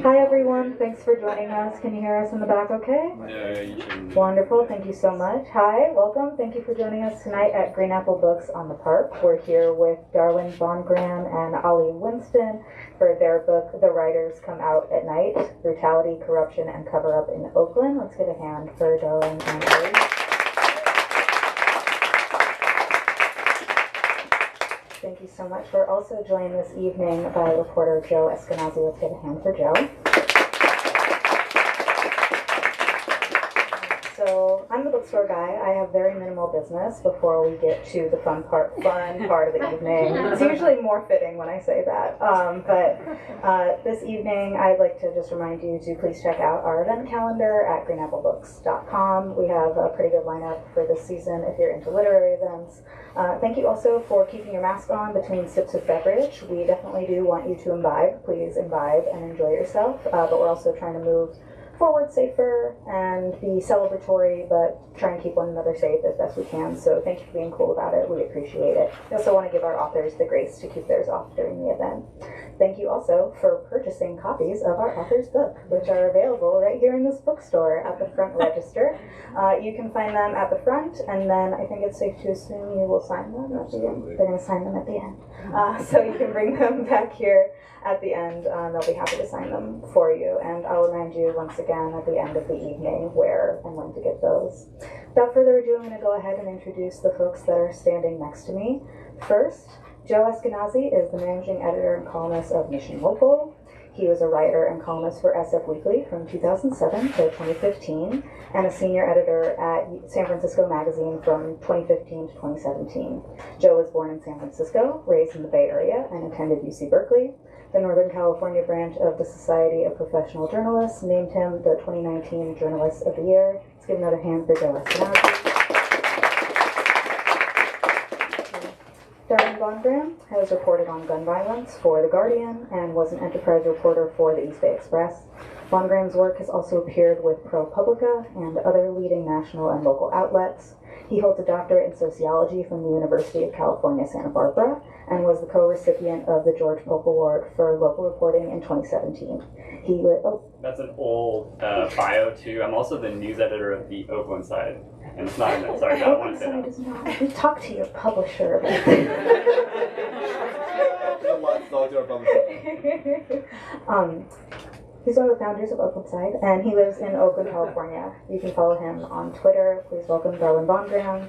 Hi everyone, thanks for joining us. Can you hear us in the back okay? Yeah, you can. Wonderful, thank you so much. Hi, welcome. Thank you for joining us tonight at Green Apple Books on the Park. We're here with Darwin BondGraham and Ollie Winston for their book, The Writers Come Out at Night, Brutality, Corruption, and Cover-Up in Oakland. Let's get a hand for Darwin and Ollie. Thank you so much. We're also joined this evening by reporter Joe Eskenazi. Let's get a hand for Joe. So I'm the bookstore guy. I have very minimal business before we get to the fun part of the evening. It's usually more fitting when I say that. But this evening, I'd like to just remind you to please check out our event calendar at greenapplebooks.com. We have a pretty good lineup for this season if you're into literary events. Thank you also for keeping your mask on between sips of beverage. We definitely do want you to imbibe. Please imbibe and enjoy yourself. But we're also trying to move forward safer and be celebratory, but try and keep one another safe as best we can. So thank you for being cool about it. We appreciate it. We also want to give our authors the grace to keep theirs off during the event. Thank you also for purchasing copies of our author's book, which are available right here in this bookstore at the front register. You can find them at the front, and then I think it's safe to assume you will sign them at the end. They're going to sign them at the end. So you can bring them back here at the end. They'll be happy to sign them for you. And I'll remind you once again at the end of the evening where and when to get those. Without further ado, I'm going to go ahead and introduce the folks that are standing next to me. First, Joe Eskenazi is the managing editor and columnist of Mission Local. He was a writer and columnist for SF Weekly from 2007 to 2015, and a senior editor at San Francisco Magazine from 2015 to 2017. Joe was born in San Francisco, raised in the Bay Area, and attended UC Berkeley. The Northern California branch of the Society of Professional Journalists named him the 2019 Journalist of the Year. Let's give another hand for Joe Eskenazi. Darwin BondGraham has reported on gun violence for The Guardian and was an enterprise reporter for the East Bay Express. BondGraham's work has also appeared with ProPublica and other leading national and local outlets. He holds a doctorate in sociology from the University of California, Santa Barbara, and was the co-recipient of the George Polk Award for local reporting in 2017. That's an old bio, too. I'm also the news editor of the Oakland side. And it's not in there. Sorry, I don't want to say that. Is not. You talk to your publisher about He's one of the founders of Oakland Side, and he lives in Oakland, California. You can follow him on Twitter. Please welcome Darwin BondGraham.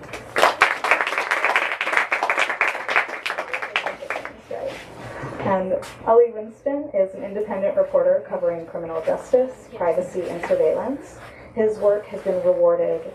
And Ollie Winston is an independent reporter covering criminal justice, privacy, and surveillance. His work has been rewarded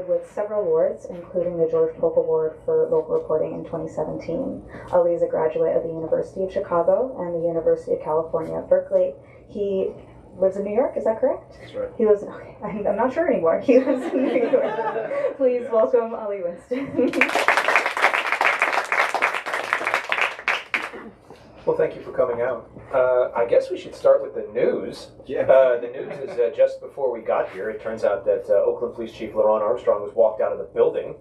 with several awards, including the George Polk Award for local reporting in 2017. Ali is a graduate of the University of Chicago and the University of California at Berkeley. He lives in New York, is that correct? That's right. He lives, okay, I'm not sure anymore. He lives in New York. Please welcome Ali Winston. Well, thank you for coming out. I guess we should start with the news. Yeah. The news is just before we got here, it turns out that Oakland Police Chief LaRon Armstrong was walked out of the building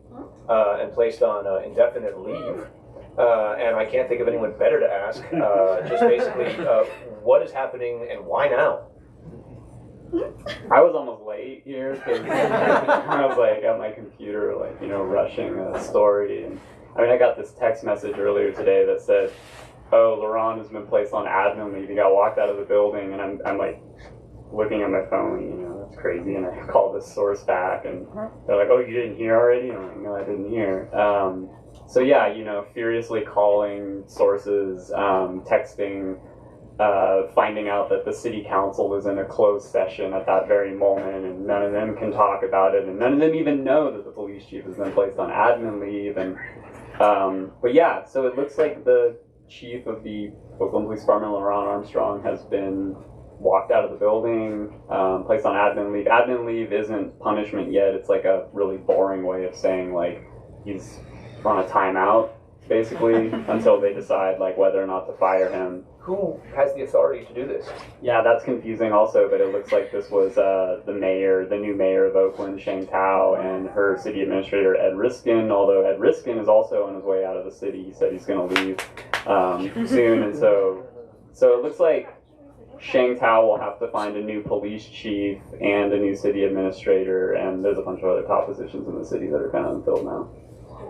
and placed on indefinite leave. And I can't think of anyone better to ask. Just basically, what is happening and why now? I was almost late here because I was like at my computer, like, rushing a story. And I got this text message earlier today that said, "Oh, LaRon has been placed on admin leave. He got walked out of the building," and I'm like looking at my phone, that's crazy. And I called this source back, and they're like, "Oh, you didn't hear already?" And I'm like, "No, I didn't hear." So yeah, furiously calling sources, texting, finding out that the city council is in a closed session at that very moment, and none of them can talk about it, and none of them even know that the police chief has been placed on admin leave. And but yeah, so it looks like the chief of the Oakland Police Department, LaRon Armstrong, has been walked out of the building, placed on admin leave. Admin leave isn't punishment yet. It's like a really boring way of saying like he's on a timeout, basically, until they decide like whether or not to fire him. Who has the authority to do this? Yeah, that's confusing also, but it looks like this was the new mayor of Oakland, Shane Tao, and her city administrator, Ed Riskin, although Ed Riskin is also on his way out of the city. He said he's going to leave soon, and so it looks like Shangtao will have to find a new police chief and a new city administrator, and there's a bunch of other top positions in the city that are kind of unfilled now.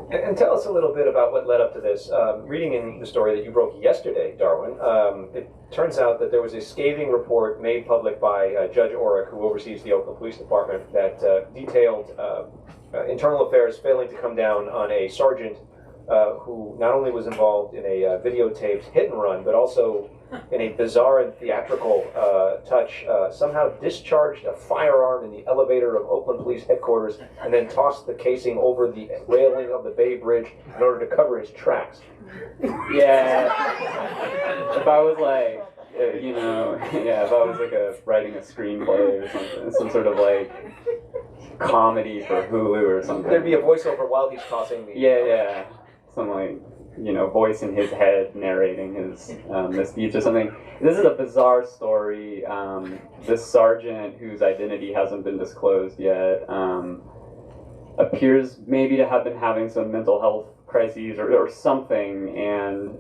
And tell us a little bit about what led up to this. Reading in the story that you broke yesterday, Darwin, it turns out that there was a scathing report made public by Judge Orrick, who oversees the Oakland Police Department, that detailed internal affairs failing to come down on a sergeant who not only was involved in a videotaped hit and run, but also in a bizarre and theatrical touch, somehow discharged a firearm in the elevator of Oakland Police Headquarters and then tossed the casing over the railing of the Bay Bridge in order to cover his tracks. Yeah. If I was like, if I was like writing a screenplay or something, some sort of like comedy for Hulu or something. There'd be a voiceover while he's tossing the... Yeah. Some like, voice in his head narrating his misdeeds or something. This is a bizarre story. This sergeant, whose identity hasn't been disclosed yet, appears maybe to have been having some mental health crises or something, and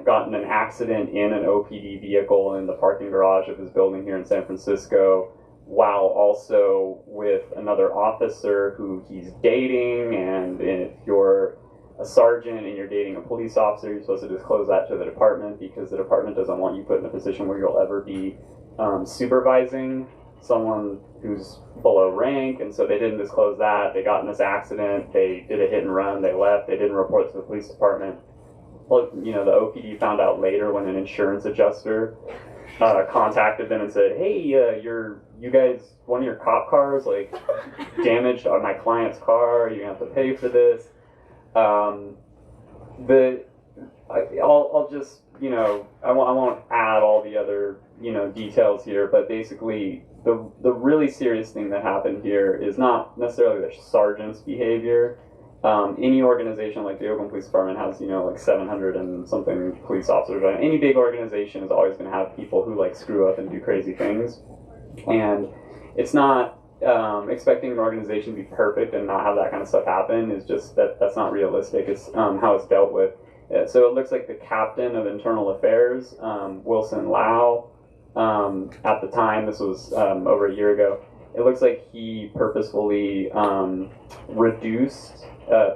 got in an accident in an OPD vehicle in the parking garage of his building here in San Francisco, while also with another officer who he's dating. And if you're a sergeant and you're dating a police officer, you're supposed to disclose that to the department, because the department doesn't want you put in a position where you'll ever be supervising someone who's below rank. And so they didn't disclose that. They got in this accident, they did a hit and run, they left, they didn't report to the police department. Well, the OPD found out later when an insurance adjuster contacted them and said, hey, you guys, one of your cop cars like damaged my client's car, you're gonna have to pay for this. I'll just, I won't add all the other, details here, but basically the really serious thing that happened here is not necessarily the sergeant's behavior. Any organization like the Oakland Police Department has, like 700 and something police officers. Any big organization is always going to have people who like screw up and do crazy things. And it's not expecting an organization to be perfect and not have that kind of stuff happen is just that's not realistic. It's how it's dealt with. So it looks like the captain of internal affairs, Wilson Lau, at the time, this was over a year ago, it looks like he purposefully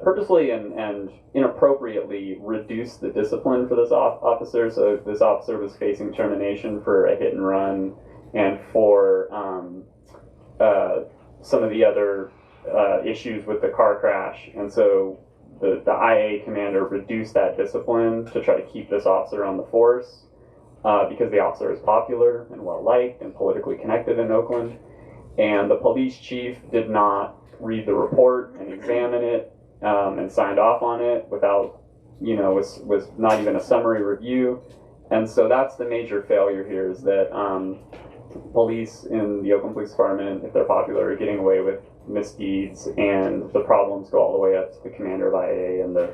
purposely and inappropriately reduced the discipline for this officer. So this officer was facing termination for a hit and run and for some of the other issues with the car crash. And so the IA commander reduced that discipline to try to keep this officer on the force because the officer is popular and well-liked and politically connected in Oakland. And the police chief did not read the report and examine it and signed off on it without, was not even a summary review. And so that's the major failure here, is that police in the Oakland Police Department, if they're popular, are getting away with misdeeds, and the problems go all the way up to the commander of IA and the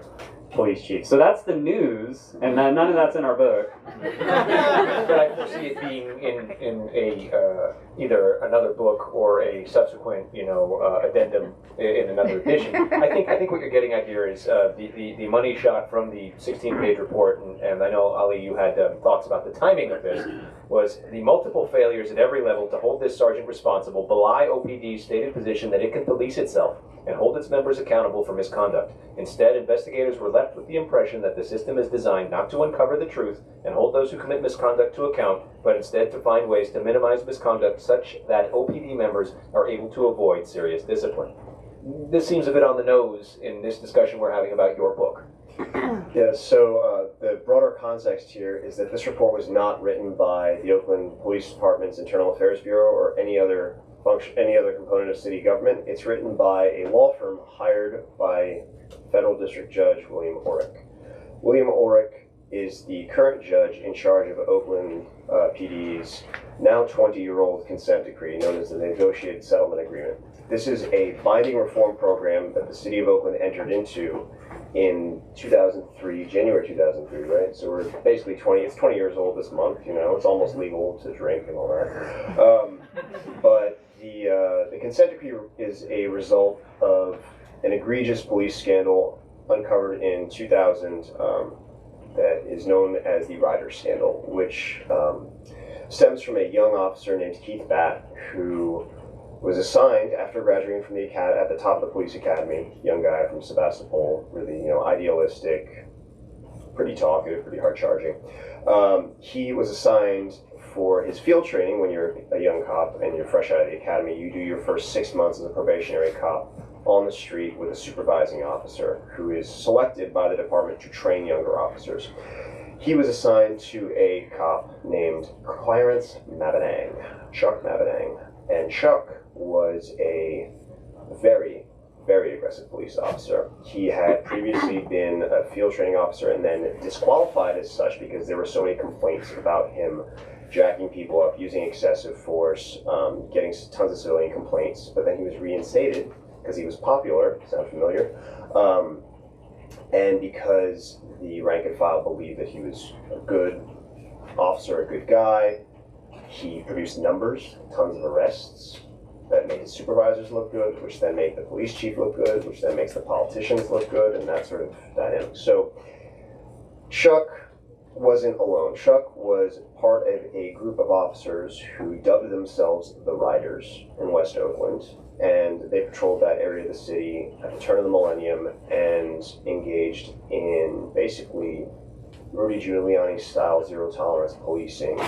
police chief. So that's the news, and none of that's in our book. But I foresee it being in a either another book or a subsequent, addendum in another edition. I think what you're getting at here is the money shot from the 16-page report, and I know, Ali, you had thoughts about the timing of this, was the multiple failures at every level to hold this sergeant responsible belie OPD's stated position that it can police itself and hold its members accountable for misconduct. Instead, investigators were left with the impression that the system is designed not to uncover the truth and hold those who commit misconduct to account, but instead to find ways to minimize misconduct such that OPD members are able to avoid serious discipline. This seems a bit on the nose in this discussion we're having about your book. Yeah, so the broader context here is that this report was not written by the Oakland Police Department's Internal Affairs Bureau or any other component of city government. It's written by a law firm hired by Federal District Judge William Orrick. William Orrick is the current judge in charge of Oakland PD's now 20-year-old consent decree known as the Negotiated Settlement Agreement. This is a binding reform program that the city of Oakland entered into in 2003, January 2003, right? So we're basically 20 years old this month, it's almost legal to drink and all that. But the consent decree is a result of an egregious police scandal uncovered in 2000 that is known as the Ryder scandal, which stems from a young officer named Keith Batt, who was assigned after graduating from the academy, at the top of the police academy, young guy from Sebastopol, really, idealistic, pretty talkative, pretty hard charging. He was assigned for his field training. When you're a young cop and you're fresh out of the academy, you do your first 6 months as a probationary cop on the street with a supervising officer who is selected by the department to train younger officers. He was assigned to a cop named Clarence Mabinang, Chuck Mabinang, and Chuck was a very, very aggressive police officer. He had previously been a field training officer and then disqualified as such because there were so many complaints about him jacking people up, using excessive force, getting tons of civilian complaints. But then he was reinstated because he was popular. Sound familiar? And because the rank and file believed that he was a good officer, a good guy, he produced numbers, tons of arrests that made his supervisors look good, which then made the police chief look good, which then makes the politicians look good, and that sort of dynamic. So Chuck wasn't alone. Chuck was part of a group of officers who dubbed themselves the Riders in West Oakland, and they patrolled that area of the city at the turn of the millennium and engaged in basically Rudy Giuliani-style zero-tolerance policing.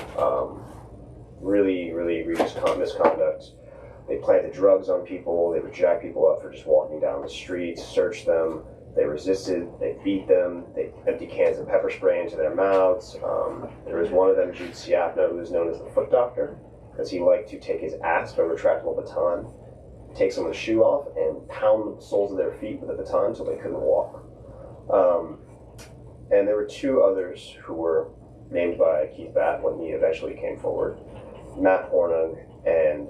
Really, really egregious misconduct. They planted drugs on people. They would jack people up for just walking down the street, search them. They resisted. They beat them. They empty cans of pepper spray into their mouths. There was one of them, Jude Siapna, who was known as the Foot Doctor, because he liked to take his axe by retractable baton, take someone's shoe off, and pound the soles of their feet with a baton until they couldn't walk. And there were two others who were named by Keith Batt when he eventually came forward, Matt Hornung and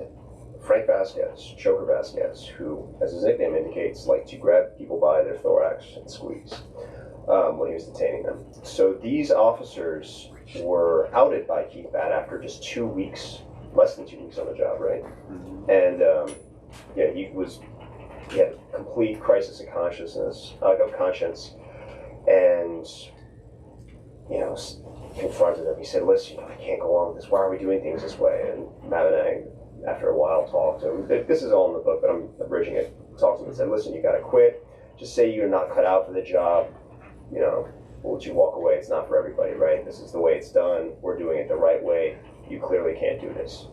Frank Vasquez, Choker Vasquez, who, as his nickname indicates, liked to grab people by their thorax and squeeze when he was detaining them. So these officers were outed by Keith Batt after just 2 weeks, less than 2 weeks on the job, right? Mm-hmm. And he had a complete crisis of conscience, and confronted him. He said, "Listen, I can't go on with this. Why are we doing things this way?" And Mabinang, after a while, talked to him. This is all in the book, but I'm abridging it. Talked to him and said, "Listen, you got to quit. Just say you're not cut out for the job. We'll let you walk away. It's not for everybody, right? This is the way it's done. We're doing it the right way. You clearly can't do this."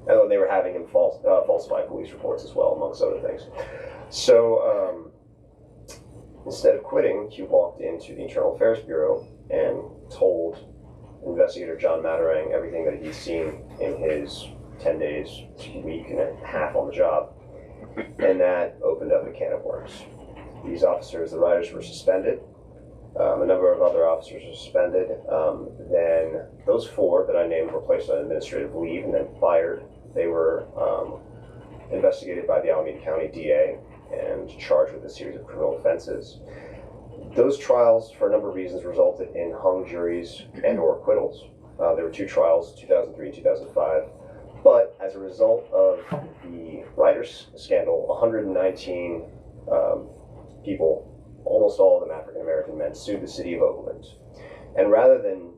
And then they were having him falsify police reports as well, amongst other things. So instead of quitting, he walked into the Internal Affairs Bureau and told investigator John Matarang everything that he'd seen in his 10 days, week and a half on the job. And that opened up a can of worms. These officers, the Riders, were suspended. A number of other officers were suspended. Then those four that I named were placed on administrative leave and then fired. They were investigated by the Alameda County DA and charged with a series of criminal offenses. Those trials, for a number of reasons, resulted in hung juries and or acquittals. There were two trials, 2003 and 2005. But as a result of the Riders scandal, 119 people, almost all of them African-American men, sued the city of Oakland. And rather than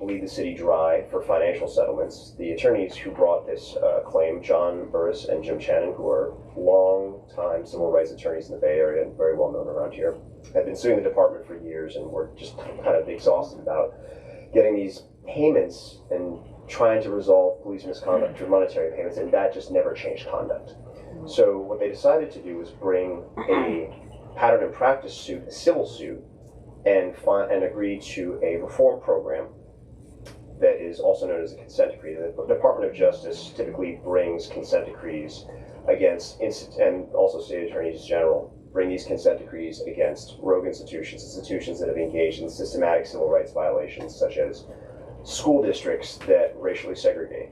bleed the city dry for financial settlements, the attorneys who brought this claim, John Burris and Jim Channon, who are long-time civil rights attorneys in the Bay Area and very well known around here, had been suing the department for years and were just kind of exhausted about getting these payments and trying to resolve police misconduct through monetary payments, and that just never changed conduct. So what they decided to do was bring a pattern and practice suit, a civil suit, and agree to a reform program that is also known as a consent decree. The Department of Justice typically brings consent decrees against, and also state attorneys general, bring these consent decrees against rogue institutions that have engaged in systematic civil rights violations, such as school districts that racially segregate,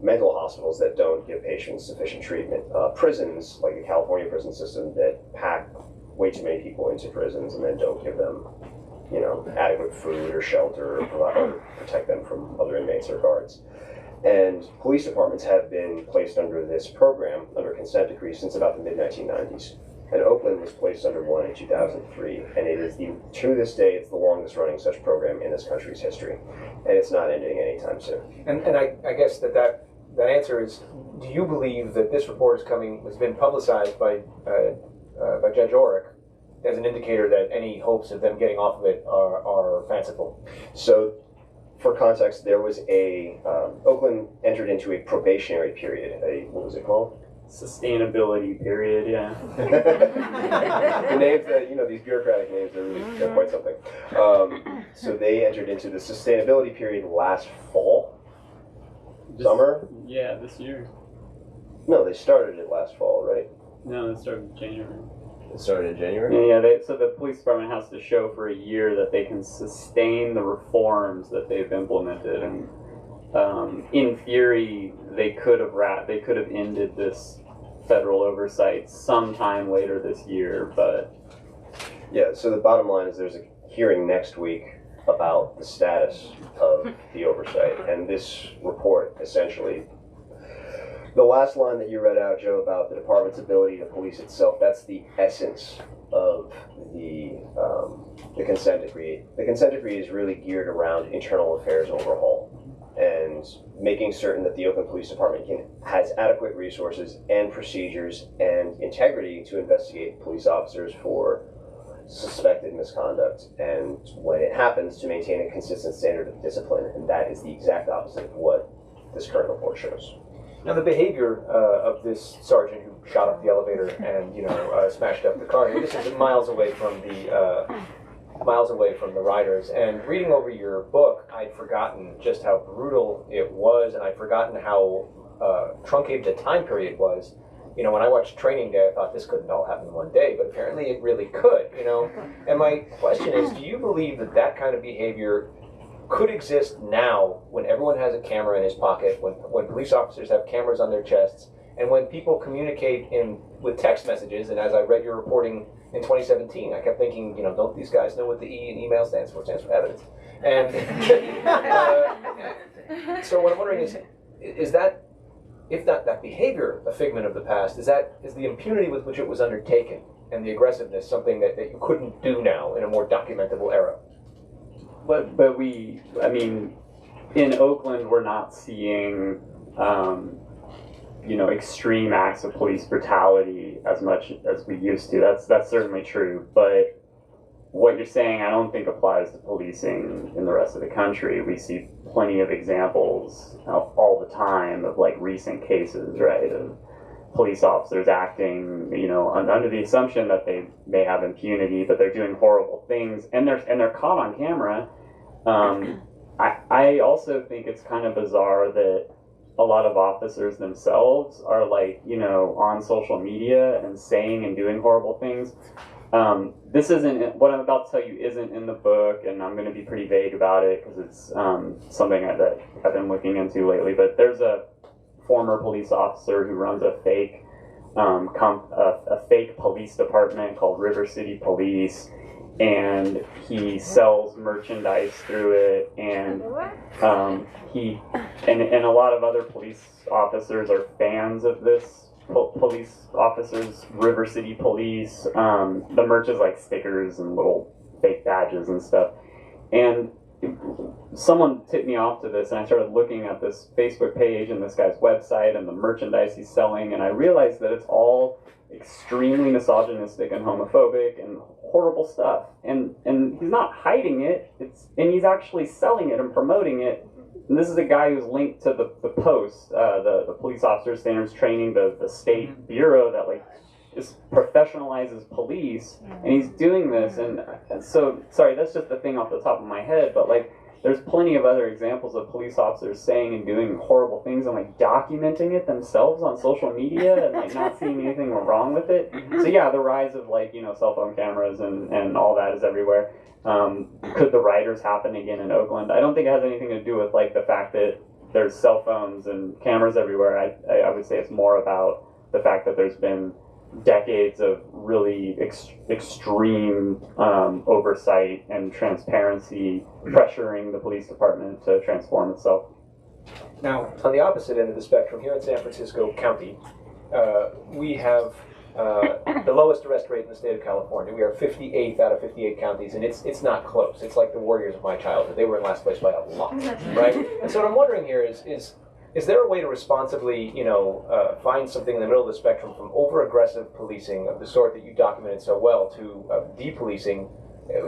mental hospitals that don't give patients sufficient treatment, prisons, like the California prison system, that pack way too many people into prisons and then don't give them, adequate food or shelter or protect them from other inmates or guards. And police departments have been placed under this program, under consent decree, since about the mid-1990s. and Oakland was placed under one in 2003, and it is to this day, it's the longest running such program in this country's history, and it's not ending anytime soon. And I guess that answer is, do you believe that this report has been publicized by Judge Orrick as an indicator that any hopes of them getting off of it are fanciful? So, for context, there was Oakland entered into a probationary period, what was it called? Sustainability period, yeah. The names that, these bureaucratic names, they're quite something. So they entered into the sustainability period last fall? Summer? Yeah, this year. No, they started it last fall, right? No, it started in January. It started in January? Yeah, so the police department has to show for a year that they can sustain the reforms that they've implemented, and in theory, they could have ended this federal oversight sometime later this year, but yeah. So the bottom line is there's a hearing next week about the status of the oversight, and this report essentially. The last line that you read out, Joe, about the department's ability to police itself, that's the essence of the consent decree. The consent decree is really geared around internal affairs overhaul and making certain that the Oakland Police Department has adequate resources and procedures and integrity to investigate police officers for suspected misconduct, and when it happens, to maintain a consistent standard of discipline, and that is the exact opposite of what this current report shows. Now, the behavior of this sergeant who shot up the elevator and smashed up the car here, this is miles away from the riders. And reading over your book, I'd forgotten just how brutal it was, and I'd forgotten how truncated the time period was. When I watched Training Day, I thought this couldn't all happen in one day, but apparently it really could. And my question is, do you believe that kind of behavior could exist now, when everyone has a camera in his pocket, when police officers have cameras on their chests, and when people communicate with text messages? And as I read your reporting in 2017, I kept thinking, don't these guys know what the E in email stands for? It stands for evidence. And so what I'm wondering is that, if that behavior a figment of the past, is the impunity with which it was undertaken and the aggressiveness something that you couldn't do now in a more documentable era? But in Oakland, we're not seeing, extreme acts of police brutality as much as we used to. That's certainly true. But what you're saying, I don't think applies to policing in the rest of the country. We see plenty of examples all the time of recent cases, right, of police officers acting, under the assumption that they may have impunity, but they're doing horrible things, and they're caught on camera. I also think it's kind of bizarre that a lot of officers themselves are on social media and saying and doing horrible things. This isn't, what I'm about to tell you isn't in the book, and I'm going to be pretty vague about it because it's something that I've been looking into lately, but there's a former police officer who runs a fake police department called River City Police, and he sells merchandise through it, and and a lot of other police officers are fans of this police officers, River City Police. The merch is stickers and little fake badges and stuff, and someone tipped me off to this, and I started looking at this Facebook page and this guy's website and the merchandise he's selling, and I realized that it's all extremely misogynistic and homophobic and horrible stuff, and he's not hiding it, and he's actually selling it and promoting it. And this is a guy who's linked to the Post, the Police Officer Standards Training, the state bureau that just professionalizes police, and he's doing this, and so, sorry, that's just the thing off the top of my head, but there's plenty of other examples of police officers saying and doing horrible things and documenting it themselves on social media and not seeing anything wrong with it. So yeah, the rise of cell phone cameras and all that is everywhere. Could the riders happen again in Oakland? I don't think it has anything to do with the fact that there's cell phones and cameras everywhere. I would say it's more about the fact that there's been decades of really extreme oversight and transparency pressuring the police department to transform itself. Now, on the opposite end of the spectrum, here in San Francisco County, we have the lowest arrest rate in the state of California. We are 58th out of 58 counties, and it's not close. It's like the Warriors of my childhood. They were in last place by a lot, right? And so what I'm wondering here is there a way to responsibly, find something in the middle of the spectrum from over-aggressive policing of the sort that you documented so well to de-policing?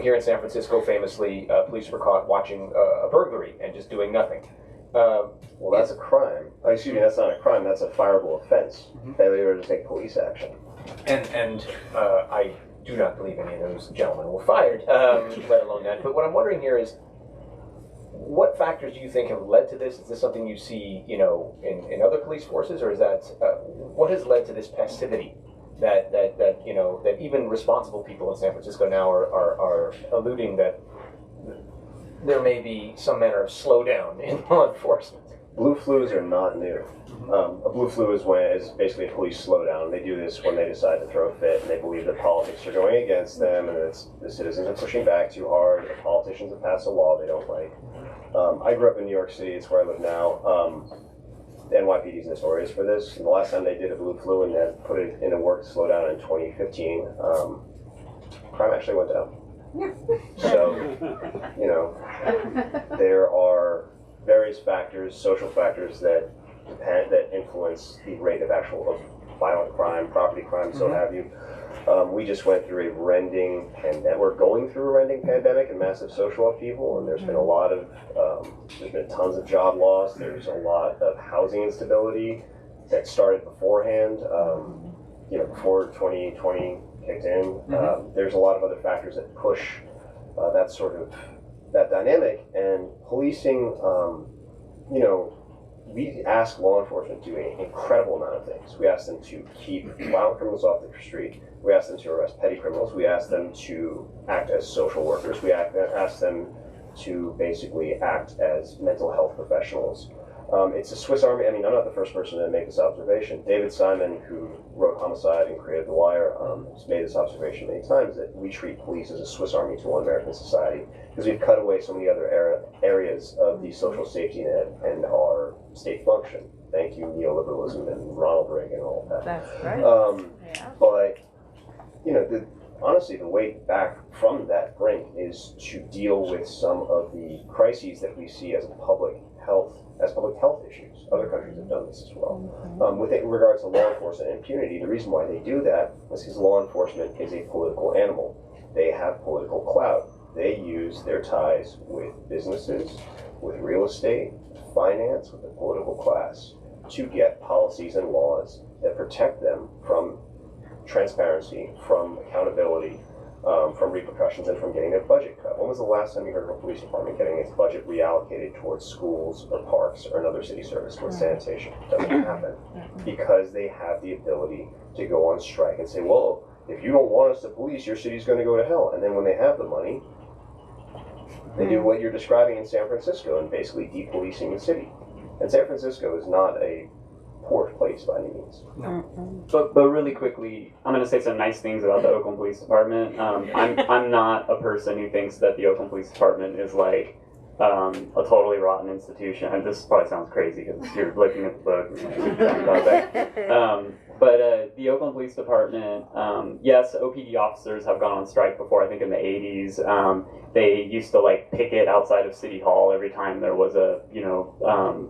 Here in San Francisco, famously, police were caught watching a burglary and just doing nothing. Well, that's a crime. Excuse me, that's not a crime. That's a fireable offense. Failure to take police action. And I do not believe any of those gentlemen were fired, let alone that. But what I'm wondering here is, what factors do you think have led to this? Is this something you see, in other police forces, or is that what has led to this passivity that even responsible people in San Francisco now are alluding that there may be some manner of slowdown in law enforcement? Blue flus are not new. A blue flu is basically a police slowdown. They do this when they decide to throw a fit and they believe that politics are going against them and that the citizens are pushing back too hard. The politicians have passed a law they don't like. I grew up in New York City. It's where I live now. The NYPD is notorious for this. And the last time they did a blue flu and then put it into work to slow down in 2015, crime actually went down. So, there are various factors, social factors that influence the rate of violent crime, property crime, so have you. We just went through a rending pandemic. We're going through a rending pandemic and massive social upheaval, and there's been there's been tons of job loss. There's a lot of housing instability that started beforehand, before 2020 kicked in. There's a lot of other factors that push that dynamic, and policing, we ask law enforcement to do an incredible amount of things. We ask them to keep violent criminals off the street. We ask them to arrest petty criminals. We ask them to act as social workers. We ask them to basically act as mental health professionals. It's a Swiss Army. I mean, I'm not the first person to make this observation. David Simon, who wrote Homicide and created The Wire, has made this observation many times, that we treat police as a Swiss Army tool in American society because we've cut away so many other areas of the social safety net and our state function. Thank you, neoliberalism and Ronald Reagan and all that. That's right. But, honestly, the way back from that brink is to deal with some of the crises that we see as public health issues. Other countries have done this as well. With regards to law enforcement and impunity, the reason why they do that is because law enforcement is a political animal. They have political clout. They use their ties with businesses, with real estate, finance, with the political class to get policies and laws that protect them from transparency, from accountability, from repercussions, and from getting their budget cut. When was the last time you heard of a police department getting its budget reallocated towards schools or parks or another city service, towards sanitation? It doesn't happen because they have the ability to go on strike and say, well, if you don't want us to police, your city's going to go to hell. And then when they have the money, they do what you're describing in San Francisco and basically depolicing the city. And San Francisco is not a poor place by any means. No. But really quickly, I'm going to say some nice things about the Oakland Police Department. I'm not a person who thinks that the Oakland Police Department is like a totally rotten institution. And this probably sounds crazy because you're looking at the book and talking about that. But the Oakland Police Department, yes, OPD officers have gone on strike before. I think in the 80s, they used to picket outside of City Hall every time there was a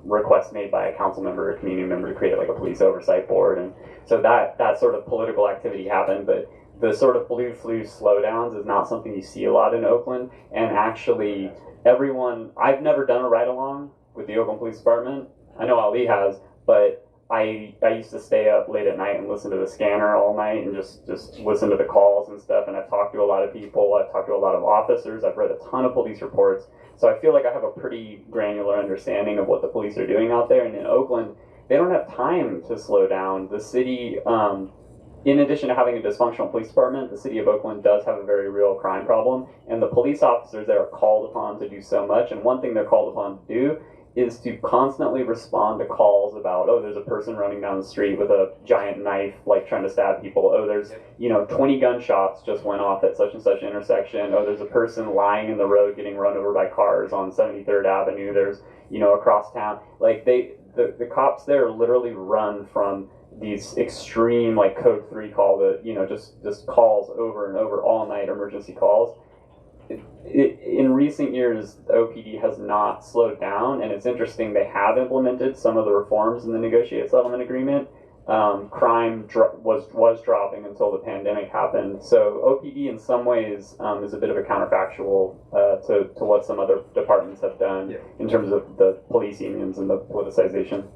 request made by a council member or community member to create a police oversight board, and so that sort of political activity happened. But the sort of blue flu slowdowns is not something you see a lot in Oakland, and actually I've never done a ride along with the Oakland Police Department. I know Ali has, but I used to stay up late at night and listen to the scanner all night and just listen to the calls and stuff. And I've talked to a lot of people. I've talked to a lot of officers. I've read a ton of police reports. So I feel like I have a pretty granular understanding of what the police are doing out there. And in Oakland, they don't have time to slow down. The city, in addition to having a dysfunctional police department, the city of Oakland does have a very real crime problem. And the police officers there are called upon to do so much. And one thing they're called upon to do is to constantly respond to calls about, oh, there's a person running down the street with a giant knife, trying to stab people. Oh, there's, 20 gunshots just went off at such and such intersection. Oh, there's a person lying in the road getting run over by cars on 73rd Avenue. There's, across town. The cops there literally run from, these extreme like code 3 call that, you know, just calls over and over all night, emergency calls. In recent years, the OPD has not slowed down, and it's interesting, they have implemented some of the reforms in the negotiated settlement agreement. Crime was dropping until the pandemic happened. So OPD in some ways is a bit of a counterfactual to what some other departments have done in terms of the police unions and the politicization.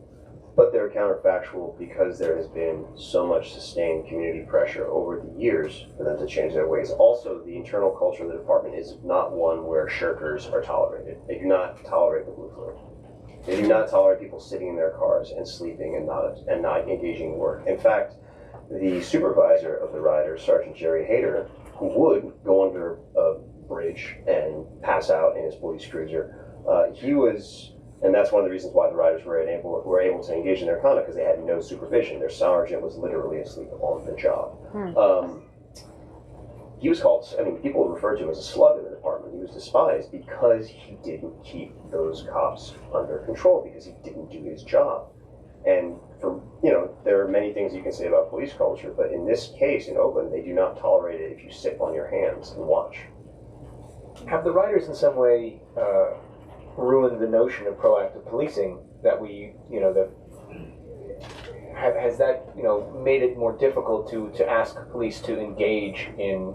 But they're counterfactual because there has been so much sustained community pressure over the years for them to change their ways. Also, the internal culture of the department is not one where shirkers are tolerated. They do not tolerate the blue flu. They do not tolerate people sitting in their cars and sleeping and not engaging in work. In fact, the supervisor of the riders, Sergeant Jerry Hayter, who would go under a bridge and pass out in his police cruiser, he was. And that's one of the reasons why the riders were able to engage in their conduct, because they had no supervision. Their sergeant was literally asleep on the job. He was called, I mean, people referred to him as a slug in the department. He was despised because he didn't keep those cops under control, because he didn't do his job. And for, you know, there are many things you can say about police culture, but in this case, in Oakland, they do not tolerate it if you sit on your hands and watch. Have the riders in some way ruined the notion of proactive policing that we, you know, that has that, you know, made it more difficult to ask police to engage in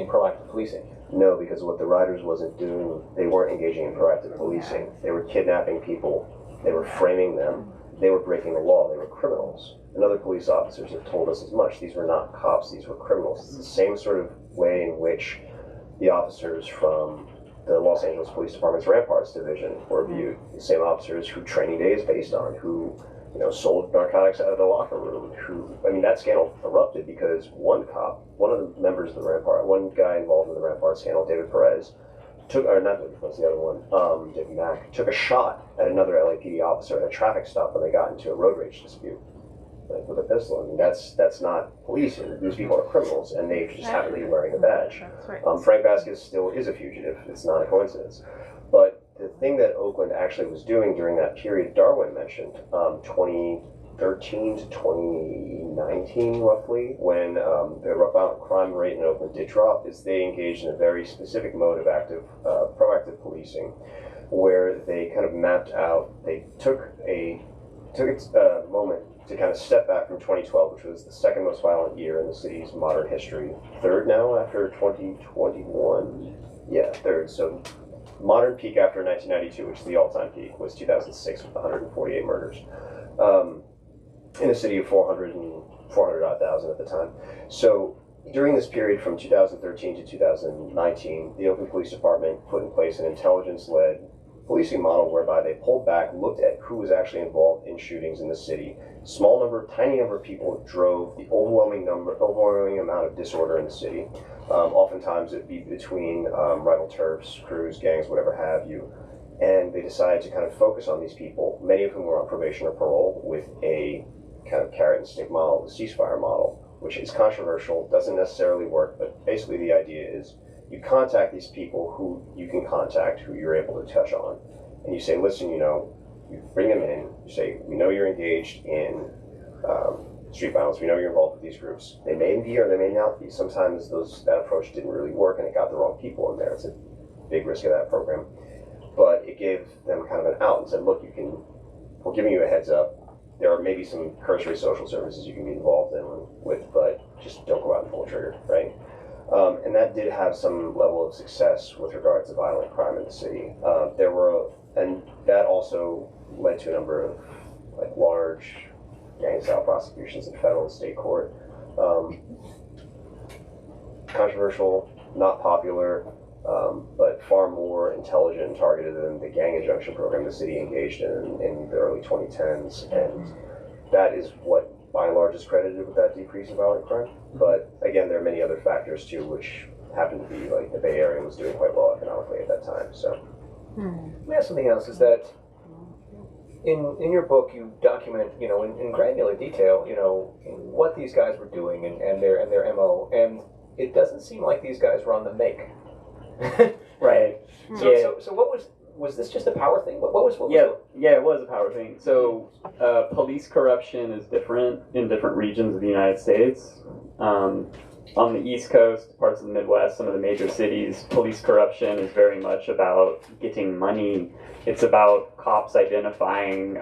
proactive policing? No, because what the riders wasn't doing, they weren't engaging in proactive policing. They were kidnapping people, they were framing them, they were breaking the law, they were criminals. And other police officers have told us as much. These were not cops, these were criminals. It's the same sort of way in which the officers from the Los Angeles Police Department's Ramparts Division were viewed. The same officers who training day is based on, who, you know, sold narcotics out of the locker room, who, I mean, that scandal erupted because one cop, one of the members of the Rampart, one guy involved in the Rampart scandal, David Perez, took, or not David Perez, the other one, David Mack, took a shot at another LAPD officer at a traffic stop when they got into a road rage dispute. Like, with a pistol. I mean, that's not policing. These people are criminals, and they just happen to be wearing a badge. Frank Vasquez still is a fugitive. It's not a coincidence. But the thing that Oakland actually was doing during that period Darwin mentioned, 2013 to 2019 roughly, when the violent crime rate in Oakland did drop, is they engaged in a very specific mode of proactive policing, where they kind of mapped out, they took a moment to kind of step back from 2012, which was the second most violent year in the city's modern history. Third now after 2021? Yeah, third. So modern peak after 1992, which is the all-time peak, was 2006 with 148 murders in a city of 400,000 at the time. So during this period from 2013 to 2019, the Oakland Police Department put in place an intelligence-led policing model whereby they pulled back, looked at who was actually involved in shootings in the city. Tiny number of people drove the overwhelming amount of disorder in the city. Oftentimes it'd be between rival turfs, crews, gangs, whatever have you. And they decided to kind of focus on these people, many of whom were on probation or parole, with a kind of carrot and stick model, the ceasefire model, which is controversial, doesn't necessarily work, but basically the idea is you contact these people who you can contact, who you're able to touch on, and you say, listen, you know, you bring them in, you say, we know you're engaged in street violence, we know you're involved with these groups. They may be or they may not be. Sometimes that approach didn't really work and it got the wrong people in there. It's a big risk of that program. But it gave them kind of an out and said, look, we're giving you a heads up. There are maybe some cursory social services you can be involved with, but just don't go out and pull the trigger, right? And that did have some level of success with regards to violent crime in the city. And that also led to a number of like large gang-style prosecutions in federal and state court. Controversial, not popular, but far more intelligent and targeted than the gang injunction program the city engaged in the early 2010s. And that is what, by and large, is credited with that decrease in violent crime. But again, there are many other factors too, which happen to be like the Bay Area was doing quite well economically at that time. So, let me ask something else. Is that in your book you document, you know, in granular detail, you know, what these guys were doing and their MO, and it doesn't seem like these guys were on the make. Right. So what was was this just a power thing? What was yeah, it was a power thing. So police corruption is different in different regions of the United States. On the East Coast, parts of the Midwest, some of the major cities, police corruption is very much about getting money. It's about cops identifying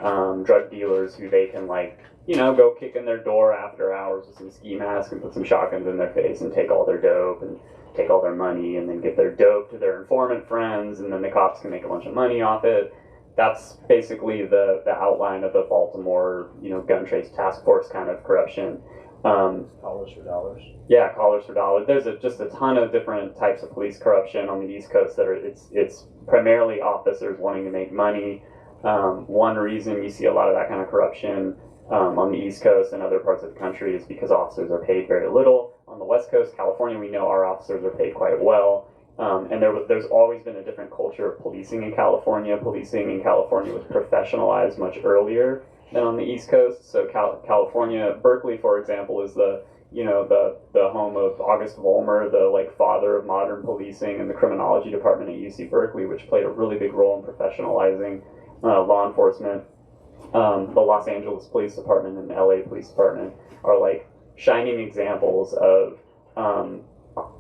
drug dealers who they can, like, you know, go kick in their door after hours with some ski masks and put some shotguns in their face and take all their dope and take all their money and then give their dope to their informant friends, and then the cops can make a bunch of money off it. That's basically the outline of the Baltimore, you know, gun trace task force kind of corruption. Collars for dollars. Yeah, collars for dollars. There's just a ton of different types of police corruption on the East Coast that are it's primarily officers wanting to make money. One reason you see a lot of that kind of corruption on the East Coast and other parts of the country is because officers are paid very little. On the West Coast, California, we know our officers are paid quite well. And there's always been a different culture of policing in California. Policing in California was professionalized much earlier than on the East Coast. So California, Berkeley, for example, is the home of August Vollmer, the like father of modern policing, and the criminology department at UC Berkeley, which played a really big role in professionalizing law enforcement. The Los Angeles Police Department and the LA Police Department are like shining examples of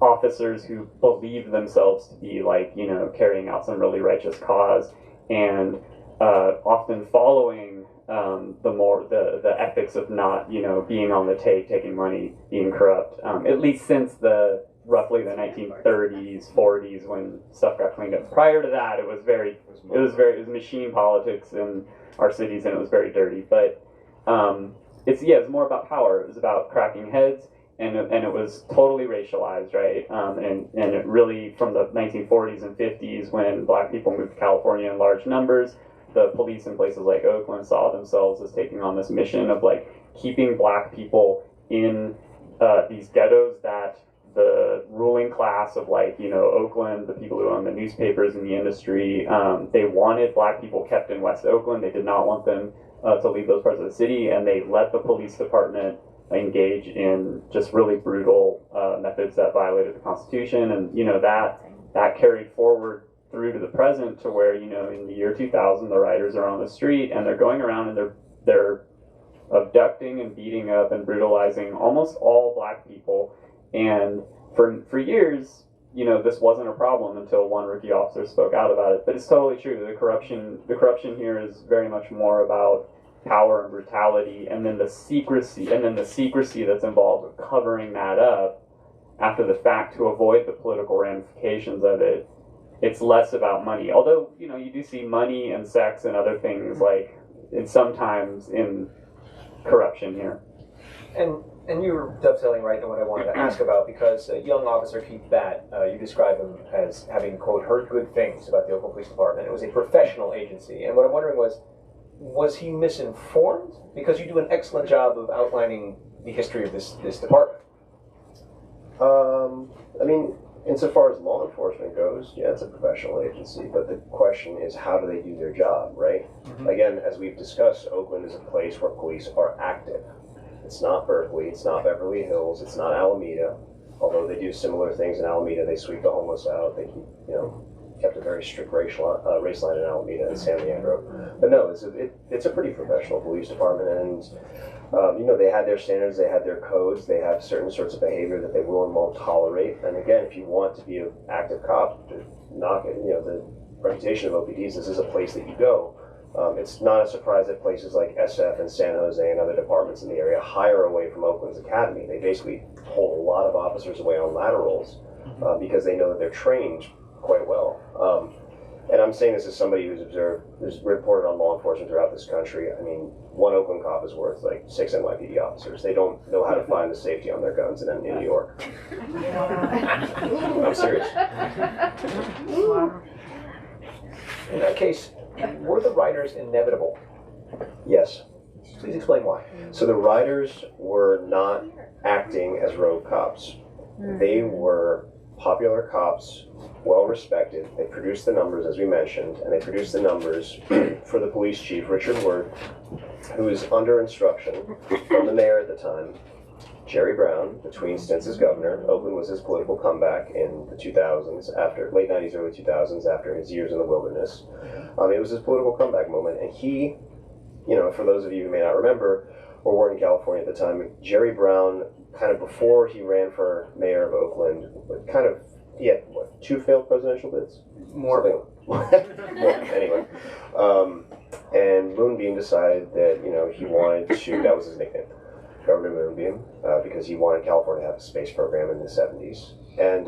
officers who believe themselves to be, like, you know, carrying out some really righteous cause, and often following the ethics of not, you know, being on the take, taking money, being corrupt. At least since roughly the 1930s, 40s, when stuff got cleaned up. Prior to that, it was machine politics in our cities, and it was very dirty. But it's more about power. It was about cracking heads, and it was totally racialized, right? And it really, from the 1940s and 50s, when black people moved to California in large numbers, the police in places like Oakland saw themselves as taking on this mission of, like, keeping black people in these ghettos that the ruling class of, like, you know, Oakland, the people who own the newspapers and the industry, they wanted black people kept in West Oakland. They did not want them to leave those parts of the city, and they let the police department engage in just really brutal methods that violated the Constitution. And, you know, that carried forward through to the present, to where, you know, in the year 2000, the riders are on the street and they're going around and they're abducting and beating up and brutalizing almost all black people. And for years, you know, this wasn't a problem until one rookie officer spoke out about it. But it's totally true. The corruption here is very much more about power and brutality, and then the secrecy that's involved with covering that up after the fact to avoid the political ramifications of it. It's less about money, although, you know, you do see money and sex and other things, like, it's sometimes in corruption here. And you were dovetailing right in what I wanted to ask about, because young officer Keith Batt, you describe him as having, quote, heard good things about the Oakland Police Department. It was a professional agency, and what I'm wondering was he misinformed? Because you do an excellent job of outlining the history of this department. I mean, insofar as law enforcement goes, yeah, it's a professional agency, but the question is, how do they do their job, right? Mm-hmm. Again, as we've discussed, Oakland is a place where police are active. It's not Berkeley, it's not Beverly Hills, it's not Alameda, although they do similar things in Alameda. They sweep the homeless out, they kept a very strict race line in Alameda and San Leandro. But no, it's a pretty professional police department, and they had their standards, they had their codes, they have certain sorts of behavior that they will and won't tolerate. And again, if you want to be an active cop, knock it, the reputation of OPDs, this is a place that you go. It's not a surprise that places like SF and San Jose and other departments in the area hire away from Oakland's academy. They basically pull a lot of officers away on laterals because they know that they're trained quite well. And I'm saying this as somebody who's reported on law enforcement throughout this country. I mean, one Oakland cop is worth like 6 NYPD officers. They don't know how to find the safety on their guns in New York. I'm serious. In that case, were the riders inevitable? Yes. Please explain why. So the riders were not acting as rogue cops. They were popular cops, well respected. They produced the numbers, as we mentioned, and they produced the numbers for the police chief, Richard Word, who was under instruction from the mayor at the time Jerry Brown, between stints as governor, Oakland was his political comeback in the 2000s, after late 90s, early 2000s, after his years in the wilderness. It was his political comeback moment, and he, for those of you who may not remember, or weren't in California at the time, Jerry Brown, kind of before he ran for mayor of Oakland, he had, 2 failed presidential bids? More. More. Anyway. And Moonbeam decided that, he wanted to, that was his nickname, Governor Moonbeam, because he wanted California to have a space program in the 70s. And,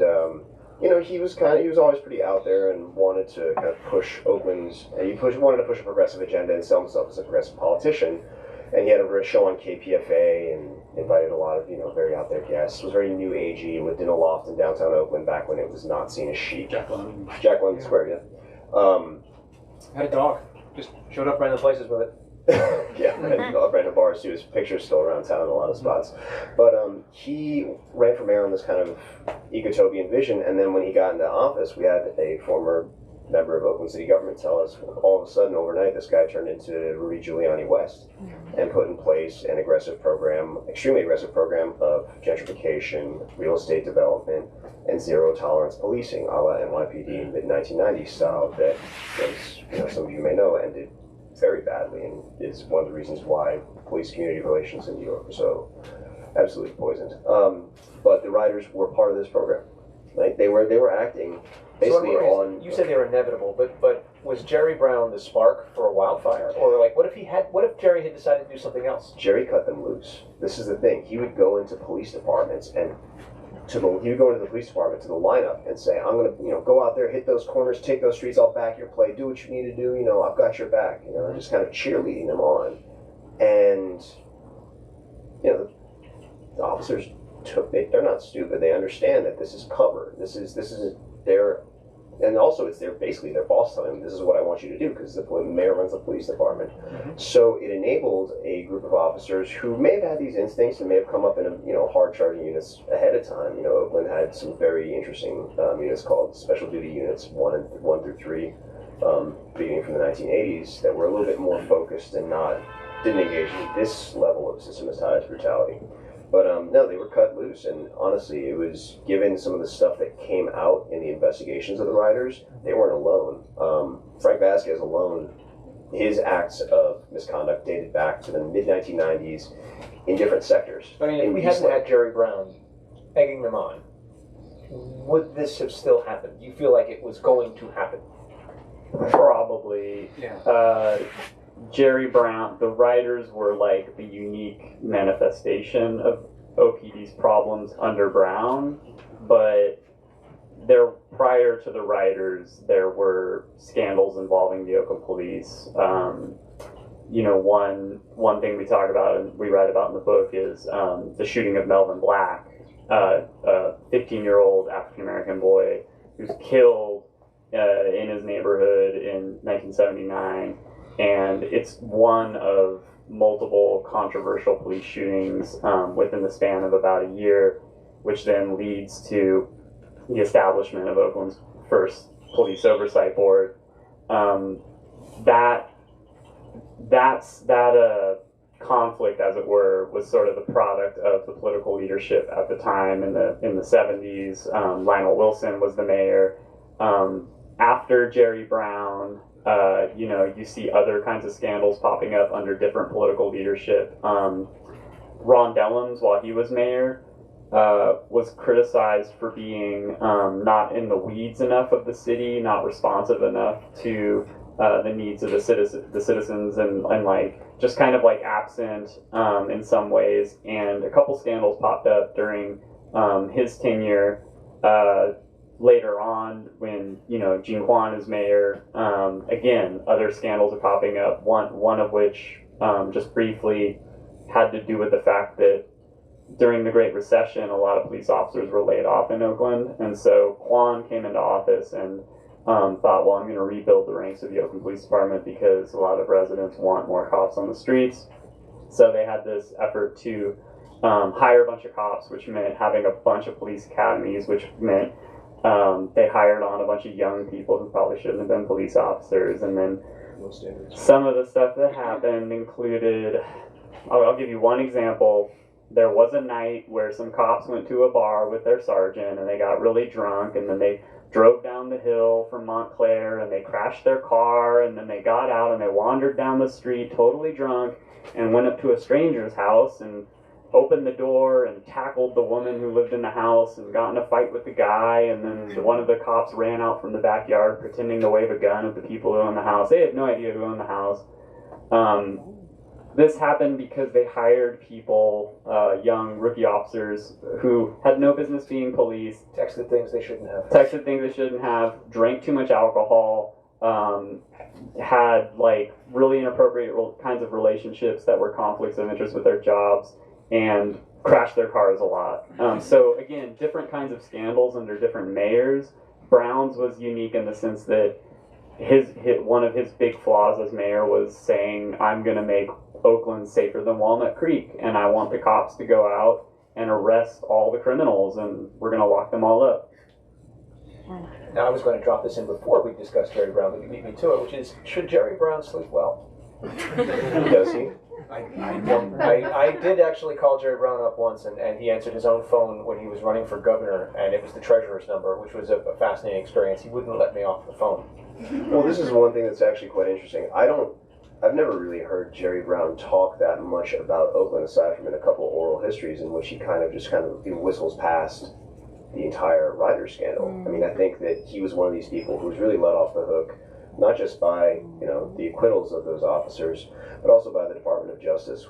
he was always pretty out there and wanted to kind of push Oakland's, wanted to push a progressive agenda and sell himself as a progressive politician. And he had a show on KPFA and invited a lot of, very out there guests. Was very new agey, lived in a loft in downtown Oakland back when it was not seen as chic. Jack London Square, yeah. Had a dog. Just showed up random places with it. Yeah, and random bars too. His picture's still around town in a lot of spots. But he ran for mayor on this kind of ecotopian vision, and then when he got into office, we had a former member of Oakland city government tell us all of a sudden overnight this guy turned into Rudy Giuliani West and put in place an extremely aggressive program of gentrification, real estate development, and zero tolerance policing, a la NYPD mid-1990s style that, as some of you may know, ended very badly and is one of the reasons why police community relations in New York are so absolutely poisoned. But the riders were part of this program. Right? They were acting basically on. You said they were inevitable, but was Jerry Brown the spark for a wildfire, or what if Jerry had decided to do something else? Jerry cut them loose. This is the thing. He would go into police departments and to the lineup and say, "I'm going to go out there, hit those corners, take those streets. I'll back your play. Do what you need to do. I've got your back." Just kind of cheerleading them on, and the officers. They're not stupid. They understand that this is cover. This is their, and also it's basically their boss telling them this is what I want you to do because the mayor runs the police department. So it enabled a group of officers who may have had these instincts and may have come up in hard charging units ahead of time. Oakland had some very interesting units called special duty units 1 through 3, beginning from the 1980s that were a little bit more focused and didn't engage in this level of systematized brutality. But no, they were cut loose, and honestly, it was, given some of the stuff that came out in the investigations of the riders, they weren't alone. Frank Vasquez alone, his acts of misconduct dated back to the mid-1990s in different sectors. I mean, if we hadn't had Jerry Brown egging them on, would this have still happened? Do you feel like it was going to happen? Probably. Yeah. Jerry Brown, the riders were like the unique manifestation of OPD's problems under Brown, but prior to the riders, there were scandals involving the Oakland police. One thing we talk about and we write about in the book is the shooting of Melvin Black, a 15-year-old African-American boy who's killed in his neighborhood in 1979. And it's one of multiple controversial police shootings within the span of about a year, which then leads to the establishment of Oakland's first police oversight board. That conflict, as it were, was sort of the product of the political leadership at the time in the 70s. Lionel Wilson was the mayor. After Jerry Brown, you see other kinds of scandals popping up under different political leadership. Ron Dellums, while he was mayor, was criticized for being not in the weeds enough of the city, not responsive enough to the needs of the citizens, and like just kind of like absent in some ways. And a couple scandals popped up during his tenure. Later on, when Gene Kwan is mayor, again, other scandals are popping up. One of which, just briefly, had to do with the fact that during the Great Recession, a lot of police officers were laid off in Oakland, and so Kwan came into office and thought, well, I'm going to rebuild the ranks of the Oakland Police Department because a lot of residents want more cops on the streets. So they had this effort to hire a bunch of cops, which meant having a bunch of police academies, which meant they hired on a bunch of young people who probably shouldn't have been police officers. And then some of the stuff that happened included, I'll give you one example. there was a night where some cops went to a bar with their sergeant and they got really drunk, and then they drove down the hill from Montclair and they crashed their car, and then they got out and they wandered down the street totally drunk and went up to a stranger's house and opened the door and tackled the woman who lived in the house and got in a fight with the guy, and then one of the cops ran out from the backyard pretending to wave a gun at the people who owned the house. They had no idea who owned the house. This happened because they hired people, young rookie officers who had no business being police, Texted things they shouldn't have, drank too much alcohol, had like really inappropriate kinds of relationships that were conflicts of interest with their jobs, and crashed their cars a lot. So again, different kinds of scandals under different mayors. Brown's was unique in the sense that one of his big flaws as mayor was saying, I'm going to make Oakland safer than Walnut Creek, and I want the cops to go out and arrest all the criminals, and we're going to lock them all up. Now, I was going to drop this in before we discussed Jerry Brown, but you beat me to it, which is, should Jerry Brown sleep well? Does he? I did actually call Jerry Brown up once, and he answered his own phone when he was running for governor, and it was the treasurer's number, which was a fascinating experience. He wouldn't let me off the phone. Well, this is one thing that's actually quite interesting. I've never really heard Jerry Brown talk that much about Oakland, aside from in a couple of oral histories in which he he whistles past the entire Ryder scandal. I mean, I think that he was one of these people who was really let off the hook, not just by the acquittals of those officers, but also by the Department of Justice,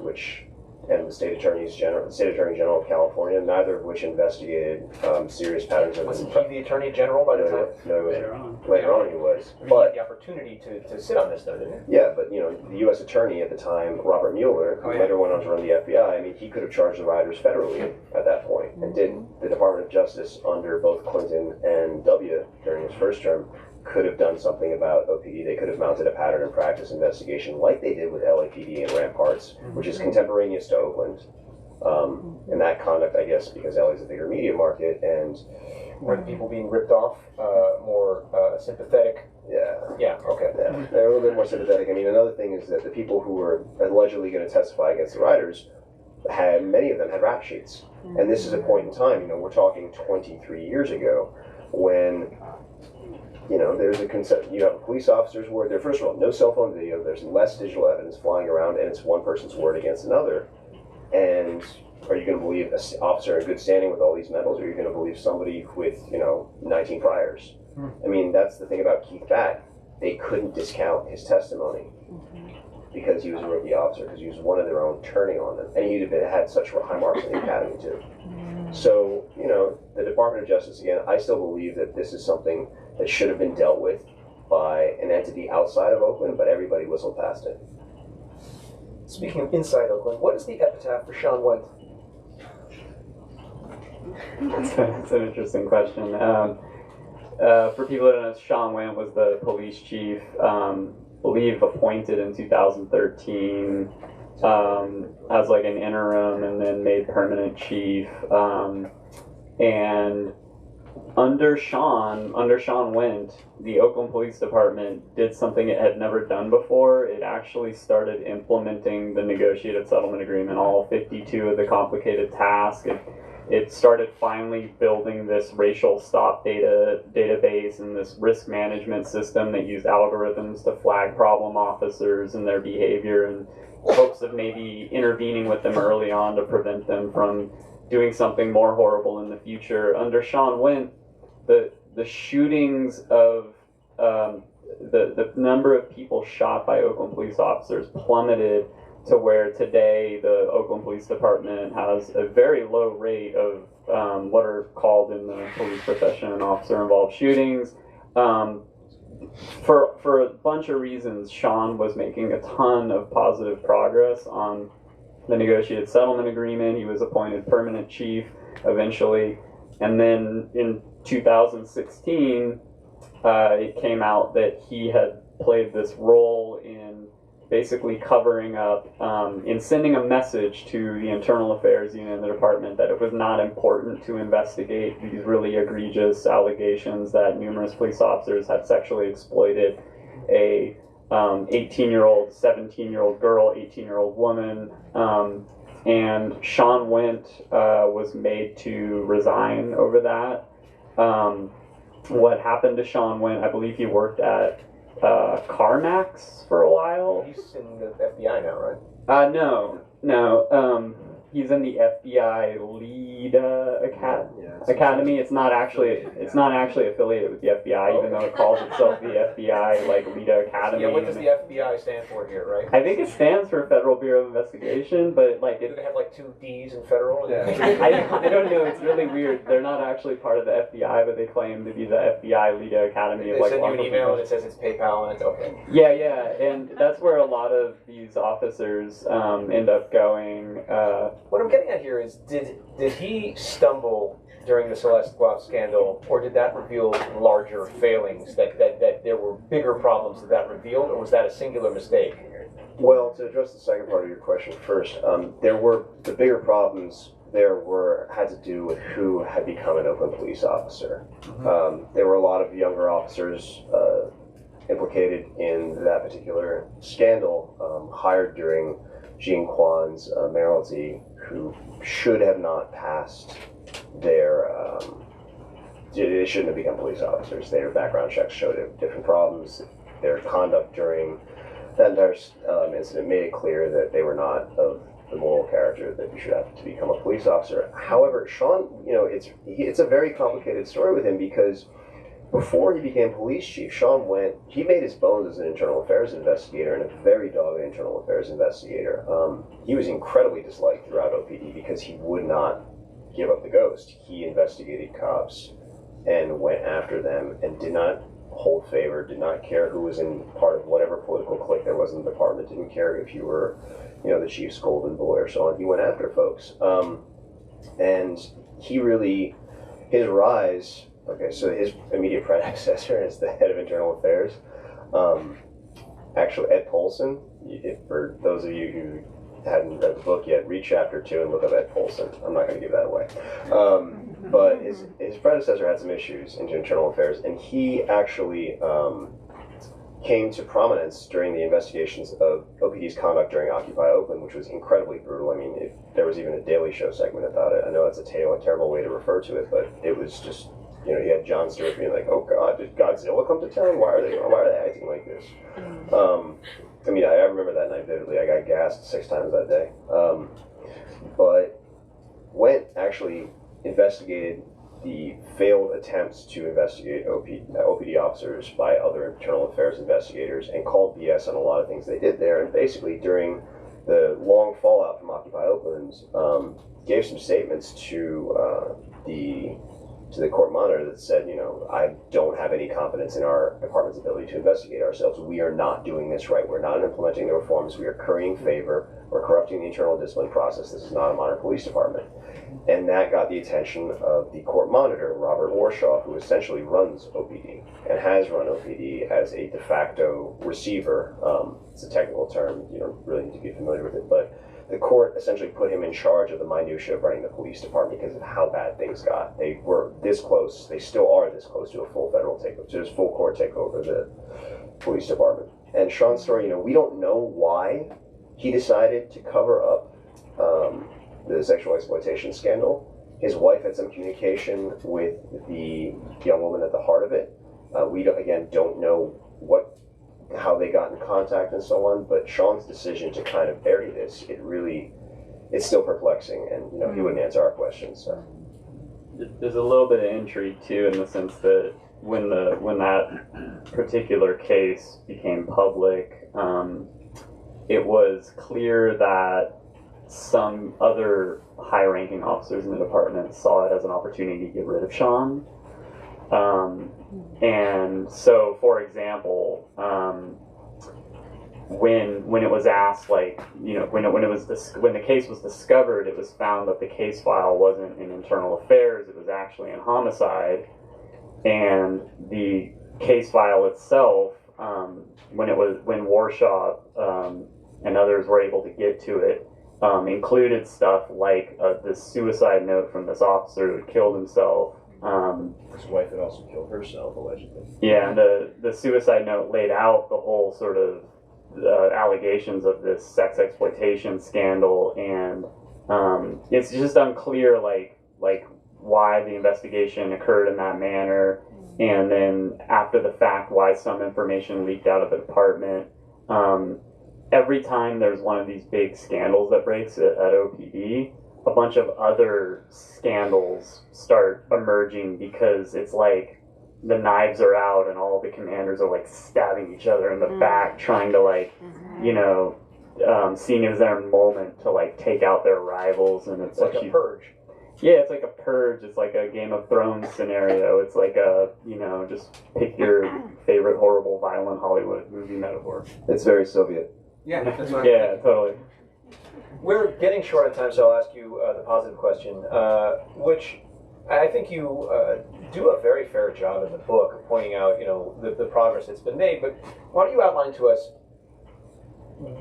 and the State Attorney General of California, neither of which investigated serious patterns of. Wasn't he the Attorney General by the time? No, Later on. Later on he was. He But had the opportunity to sit on this, though, didn't he? yeah, but the U.S. Attorney at the time, Robert Mueller, who later went on to run the FBI, I mean, he could have charged the rioters federally at that point, and didn't. The Department of Justice under both Clinton and W during his first term could have done something about OPD. They could have mounted a pattern and practice investigation like they did with LAPD and Ramparts, which is contemporaneous to Oakland. And that conduct, I guess, because LA's a bigger media market, and Were the people being ripped off more sympathetic? Yeah, okay. Yeah, they're a little bit more sympathetic. I mean, another thing is that the people who were allegedly going to testify against the rioters many of them had rap sheets. And this is a point in time, we're talking 23 years ago, when there's a concept. You have police officers' word there. First of all, no cell phone video. There's less digital evidence flying around, and it's one person's word against another. And are you going to believe an officer in good standing with all these medals, or are you going to believe somebody with 19 priors? I mean, that's the thing about Keith Batt. They couldn't discount his testimony because he was a rookie officer, because he was one of their own turning on them, and he'd have had such high marks in the academy too. So the Department of Justice, again, I still believe that this is something that should have been dealt with by an entity outside of Oakland, but everybody whistled past it. Speaking of inside Oakland, what is the epitaph for Sean Wendt? That's an interesting question. For people that don't know, Sean Wendt was the police chief, believe appointed in 2013 as like an interim, and then made permanent chief. And under Sean Wendt, the Oakland Police Department did something it had never done before. It actually started implementing the negotiated settlement agreement, all 52 of the complicated tasks. It started finally building this racial stop database and this risk management system that used algorithms to flag problem officers and their behavior, in hopes of maybe intervening with them early on to prevent them from doing something more horrible in the future. Under Sean Wendt, the shootings of the number of people shot by Oakland police officers plummeted to where today the Oakland Police Department has a very low rate of what are called in the police profession officer-involved shootings. For a bunch of reasons, Sean was making a ton of positive progress on the negotiated settlement agreement. He was appointed permanent chief eventually, and then in 2016 it came out that he had played this role in basically covering up, in sending a message to the internal affairs unit in the department that it was not important to investigate these really egregious allegations that numerous police officers had sexually exploited a 18-year-old, 17-year-old girl, 18-year-old woman, and Sean Went was made to resign over that. What happened to Sean Went? I believe he worked at CarMax for a while. He's in the FBI now, right? No. He's in the FBI lead academy. It's not actually affiliated with the FBI, even though it calls itself the FBI lead academy. Yeah, what does the FBI stand for here, right? I think it stands for Federal Bureau of Investigation, but Do they have like 2 D's in federal? Yeah. I don't know. It's really weird. They're not actually part of the FBI, but they claim to be the FBI lead academy. They send you an email and it says it's PayPal and it's okay. Yeah, and that's where a lot of these officers end up going. What I'm getting at here is, did he stumble during the Celeste Guelph scandal, or did that reveal larger failings, that there were bigger problems that revealed, or was that a singular mistake? Well, to address the second part of your question first, there were the bigger problems. Had to do with who had become an Oakland police officer. There were a lot of younger officers implicated in that particular scandal, hired during Jean Kwan's mayoralty, who should have not passed their. They shouldn't have become police officers. Their background checks showed different problems. Their conduct during that entire incident made it clear that they were not of the moral character that you should have to become a police officer. However, Sean, it's a very complicated story with him, because before he became police chief, he made his bones as an internal affairs investigator, and a very dogged internal affairs investigator. He was incredibly disliked throughout OPD because he would not give up the ghost. He investigated cops and went after them and did not hold favor, did not care who was in part of whatever political clique there was in the department, didn't care if you were, the chief's golden boy or so on. He went after folks. And he really, his rise, okay, so his immediate predecessor is the head of internal affairs. Actually, Ed Polson, for those of you who hadn't read the book yet, read chapter 2 and look up Ed Polson. I'm not going to give that away. But his predecessor had some issues in internal affairs, and he actually came to prominence during the investigations of OPD's conduct during Occupy Oakland, which was incredibly brutal. I mean, there was even a Daily Show segment about it. I know that's a terrible way to refer to it, but it was just, you had Jon Stewart being like, "Oh God, did Godzilla come to town? Why are they acting like this?" I remember that night vividly. I got gassed 6 times that day. But Went actually investigated the failed attempts to investigate OPD officers by other internal affairs investigators, and called BS on a lot of things they did there. And basically, during the long fallout from Occupy Oakland, gave some statements to the court monitor that said, I don't have any confidence in our department's ability to investigate ourselves. We are not doing this right. We're not implementing the reforms. We are currying favor. We're corrupting the internal discipline process. This is not a modern police department. And that got the attention of the court monitor, Robert Warshaw, who essentially runs OPD and has run OPD as a de facto receiver. It's a technical term. You don't really need to be familiar with it, but the court essentially put him in charge of the minutiae of running the police department because of how bad things got. They were this close, they still are this close to a full federal takeover, to a full court takeover of the police department. And Sean's story, we don't know why he decided to cover up the sexual exploitation scandal. His wife had some communication with the young woman at the heart of it. We don't know how they got in contact and so on, but Sean's decision to kind of bury this, it's still perplexing, and he wouldn't answer our questions. So there's a little bit of intrigue too, in the sense that when that particular case became public, it was clear that some other high-ranking officers in the department saw it as an opportunity to get rid of Sean. And so, for example, when it was asked, when the case was discovered, it was found that the case file wasn't in internal affairs; it was actually in homicide. And the case file itself, when Warshaw and others were able to get to it, included stuff like this suicide note from this officer who had killed himself. His wife had also killed herself, allegedly. Yeah, and the suicide note laid out the whole sort of allegations of this sex exploitation scandal, and it's just unclear like why the investigation occurred in that manner, and then after the fact why some information leaked out of the department. Every time there's one of these big scandals that breaks at OPD, a bunch of other scandals start emerging, because it's like the knives are out and all the commanders are like stabbing each other in the back, trying to like, you know, seeing as their moment to like take out their rivals. And it's like a purge. Yeah, it's like a purge. It's like a Game of Thrones scenario. It's like a, you know, just pick your favorite horrible, violent Hollywood movie metaphor. It's very Soviet. Yeah, that's what Yeah, totally. We're getting short on time, so I'll ask you the positive question, which I think you do a very fair job in the book of pointing out, you know, the progress that's been made. But why don't you outline to us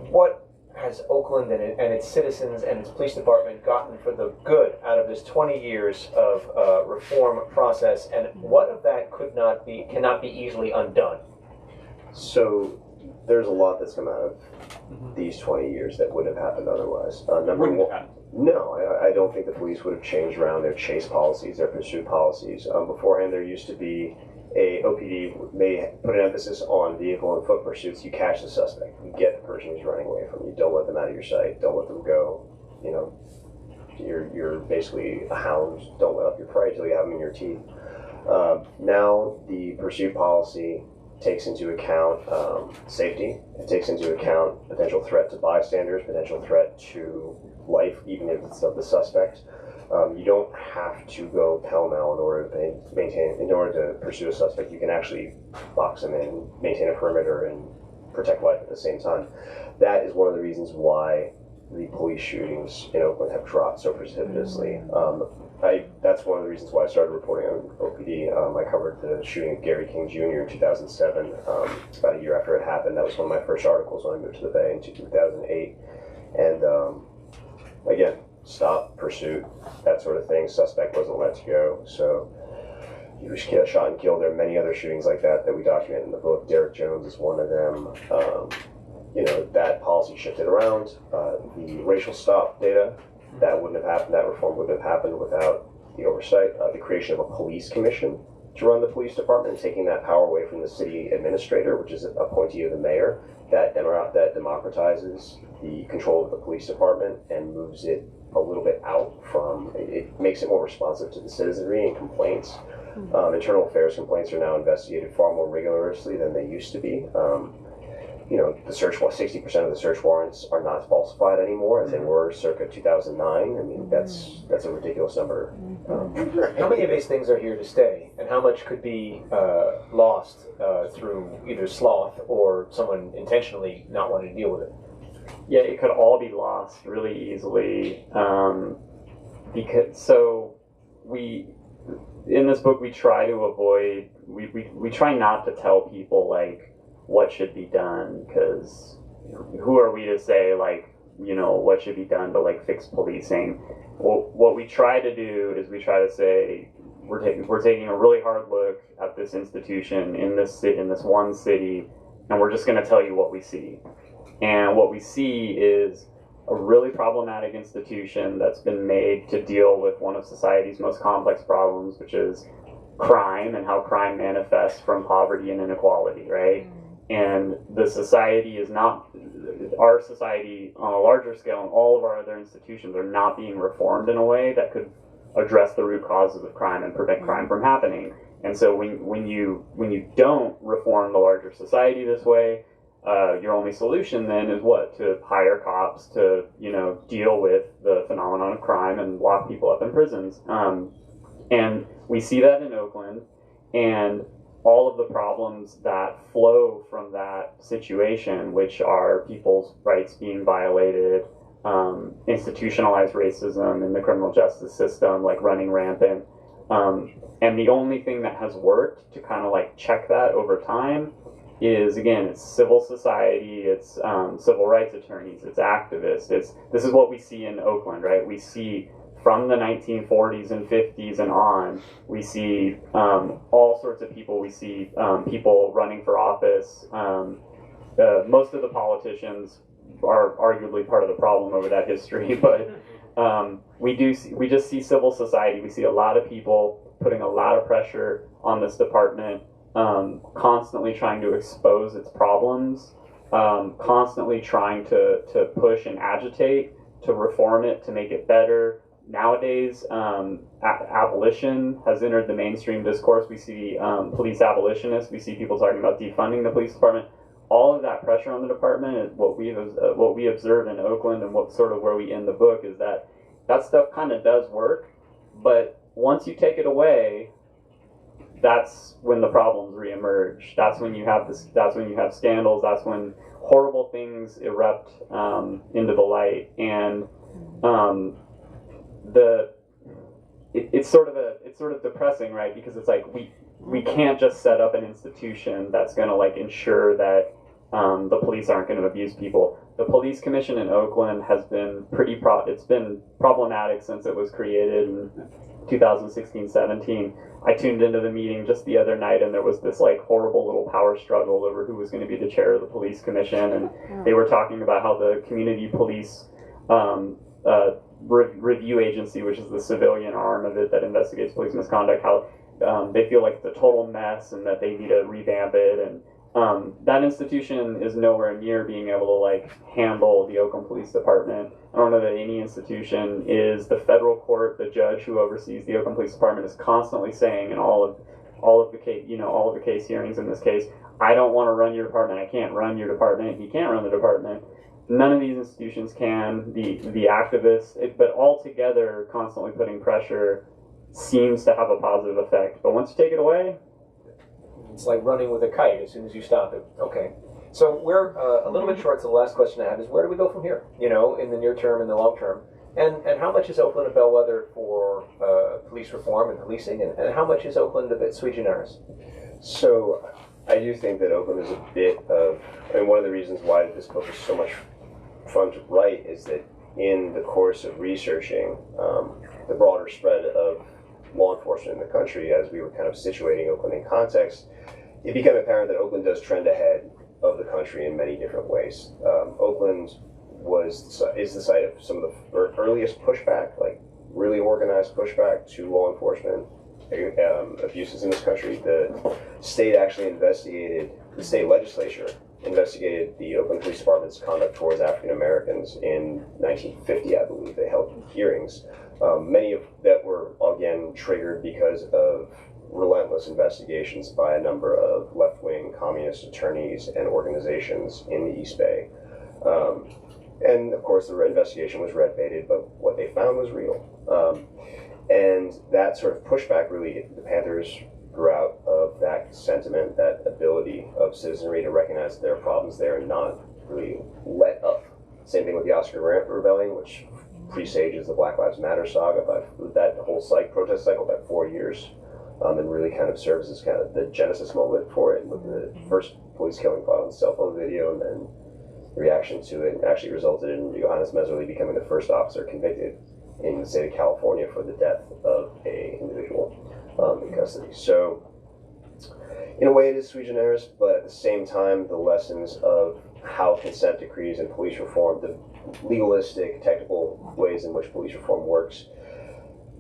what has Oakland and its citizens and its police department gotten for the good out of this 20 years of reform process, and what of that cannot be easily undone? So there's a lot that's come out of these 20 years that wouldn't have happened otherwise. Number one, no, I don't think the police would have changed around their chase policies, their pursuit policies. Beforehand, there used to be OPD may put an emphasis on vehicle and foot pursuits. You catch the suspect, you get the person who's running away from you. Don't let them out of your sight. Don't let them go. You know, you're basically a hound. Don't let up your prey till you have them in your teeth. Now the pursuit policy takes into account safety. It takes into account potential threat to bystanders, potential threat to life, even if it's of the suspect. You don't have to go pell-mell in order to pursue a suspect. You can actually box them in, maintain a perimeter, and protect life at the same time. That is one of the reasons why the police shootings in Oakland have dropped so precipitously. That's one of the reasons why I started reporting on OPD. I covered the shooting of Gary King Jr. in 2007, about a year after it happened. That was one of my first articles when I moved to the Bay in 2008. And again, stop, pursuit, that sort of thing. Suspect wasn't let to go, so he was shot and killed. There are many other shootings like that we document in the book. Derek Jones is one of them. You know, that policy shifted around. The racial stop data, that wouldn't have happened. That reform wouldn't have happened without the oversight. The creation of a police commission to run the police department, and taking that power away from the city administrator, which is an appointee of the mayor, that democratizes the control of the police department and moves it a little bit out from, it makes it more responsive to the citizenry and complaints. Internal affairs complaints are now investigated far more rigorously than they used to be. You know, the 60% of the search warrants are not falsified anymore as they were circa 2009. I mean, that's a ridiculous number. How many of these things are here to stay, and how much could be lost through either sloth or someone intentionally not wanting to deal with it? Yeah, it could all be lost really easily. In this book, we try to avoid, we try not to tell people like what should be done, because who are we to say like, you know, what should be done to like fix policing? Well, what we try to do is we try to say we're taking a really hard look at this institution in this one city, and we're just going to tell you what we see. And what we see is a really problematic institution that's been made to deal with one of society's most complex problems, which is crime and how crime manifests from poverty and inequality, right? And the society is not, our society on a larger scale and all of our other institutions are not being reformed in a way that could address the root causes of crime and prevent crime from happening. And so when you don't reform the larger society this way, your only solution then is what? To hire cops to, you know, deal with the phenomenon of crime and lock people up in prisons. And we see that in Oakland, and all of the problems that flow from that situation, which are people's rights being violated, institutionalized racism in the criminal justice system, like running rampant. And the only thing that has worked to kind of like check that over time is, again, it's civil society, it's civil rights attorneys, it's activists. This is what we see in Oakland, right? We see from the 1940s and 50s and on, we see all sorts of people. We see people running for office. Most of the politicians are arguably part of the problem over that history, but we just see civil society. We see a lot of people putting a lot of pressure on this department, constantly trying to expose its problems, constantly trying to push and agitate to reform it, to make it better. Nowadays, abolition has entered the mainstream discourse. We see police abolitionists. We see people talking about defunding the police department. All of that pressure on the department is what we observe in Oakland, and what sort of where we end the book is that stuff kind of does work, but once you take it away, that's when the problems reemerge. That's when you have That's when you have scandals. That's when horrible things erupt into the light, and it's sort of depressing, right? Because it's like we can't just set up an institution that's going to like ensure that the police aren't going to abuse people. The police commission in Oakland has been it's been problematic since it was created in 2016-17. I tuned into the meeting just the other night, and there was this like horrible little power struggle over who was going to be the chair of the police commission, and they were talking about how the community police review agency, which is the civilian arm of it that investigates police misconduct, how they feel like it's a total mess and that they need to revamp it, and that institution is nowhere near being able to like handle the Oakland Police Department. I don't know that any institution is. The federal court, the judge who oversees the Oakland Police Department, is constantly saying in all of the case hearings in this case, I don't want to run your department. I can't run your department. He can't run the department. None of these institutions can. The activists, but all together, constantly putting pressure seems to have a positive effect. But once you take it away, it's like running with a kite. As soon as you stop it, okay. So we're a little bit short. So the last question I have is, where do we go from here? You know, in the near term and the long term, and how much is Oakland a bellwether for police reform and policing, and how much is Oakland a bit sui generis? So I do think that Oakland is a bit of, I mean, one of the reasons why this book is so much fun to write is that in the course of researching the broader spread of law enforcement in the country, as we were kind of situating Oakland in context, it became apparent that Oakland does trend ahead of the country in many different ways. Oakland is the site of some of the earliest pushback, like really organized pushback to law enforcement abuses in this country. The state actually the state legislature investigated the Oakland Police Department's conduct towards African Americans in 1950, I believe. They held hearings, many of that were again triggered because of relentless investigations by a number of left-wing communist attorneys and organizations in the East Bay. And of course the investigation was red-baited, but what they found was real. And that sort of pushback really, the Panthers grew out of that sentiment, that ability of citizenry to recognize their problems there and not really let up. Same thing with the Oscar Grant Rebellion, which presages the Black Lives Matter saga by that whole protest cycle by 4 years. And really kind of serves as kind of the genesis moment for it, with the first police killing caught on cell phone video, and then the reaction to it actually resulted in Johannes Messerly becoming the first officer convicted in the state of California for the death of an individual in custody. So in a way it is sui generis, but at the same time the lessons of how consent decrees and police reform, the legalistic, technical ways in which police reform works,